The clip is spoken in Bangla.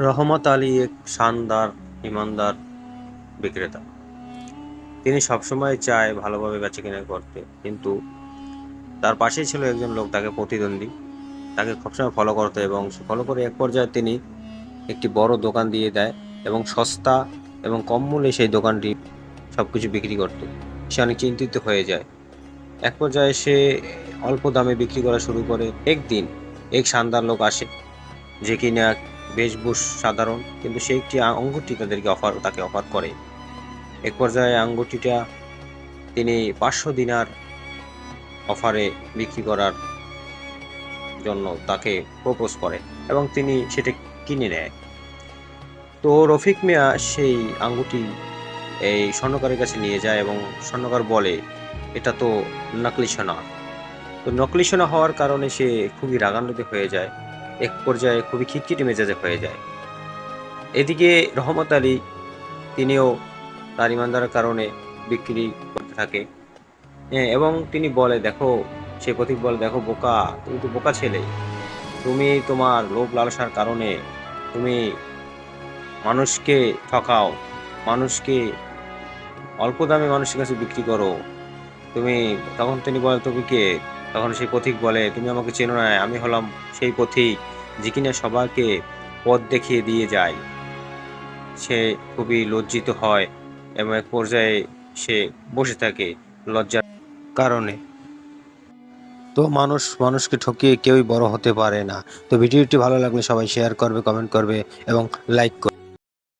রহমত আলী এক শানদার ইমানদার বিক্রেতা। তিনি সবসময় চায় ভালোভাবে বেচাকেনা করতে, কিন্তু তার পাশেই ছিল একজন লোক, তাকে প্রতিদ্বন্দ্বী, তাকে সবসময় ফলো করতো এবং সে ফলো করে এক পর্যায়ে তিনি একটি বড় দোকান দিয়ে দেয় এবং সস্তা এবং কম মূল্যে সেই দোকানটি সবকিছু বিক্রি করত। সে অনেক চিন্তিত হয়ে যায়। এক পর্যায়ে সে অল্প দামে বিক্রি করা শুরু করে। একদিন এক শানদার লোক আসে, যে কিনা বেশভূষ সাধারণ, কিন্তু সে একটি আঙ্গুরটি তাকে অফার করে। এক পর্যায়ে আঙ্গুরটিটা তিনি 500 দিনার অফারে বিক্রি করার জন্য তাকে প্রপোজ করে এবং তিনি সেটা কিনে নেয়। তো রফিক মিয়া সেই আঙ্গুরটি এই স্বর্ণকারের কাছে নিয়ে যায় এবং স্বর্ণকার বলে, এটা তো নকলি সোনা। তো নকলি সোনা হওয়ার কারণে সে খুবই রাগান্বিত হয়ে যায়, এক পর্যায়ে খুবই খিটখিটে মেজাজে হয়ে যায়। এদিকে রহমত আলী, তিনিও তার ইমানদারের কারণে বিক্রি করতে থাকে। হ্যাঁ, এবং তিনি বলে, দেখো, সে পথিক বলে, দেখো বোকা, তুমি তো বোকা ছেলে, তুমি তোমার লোভ লালসার কারণে তুমি মানুষকে ঠকাও, মানুষকে অল্প দামে মানুষের কাছে বিক্রি করো। তুমি তখন তিনি বলে, তুমি কে? তখন সেই পথিক বলে, তুমি আমাকে চেনো না, আমি হলাম সেই পথিক যে কিনা সবাইকে পথ দেখিয়ে দিয়ে যায়। সে খুবই লজ্জিত হয় এবং এক পর্যায়ে সে বসে থাকে লজ্জার কারণে। তো মানুষ মানুষকে ঠকিয়ে কেউই বড় হতে পারে না। তো ভিডিওটি ভালো লাগলে সবাই শেয়ার করবে, কমেন্ট করবে এবং লাইক করবে।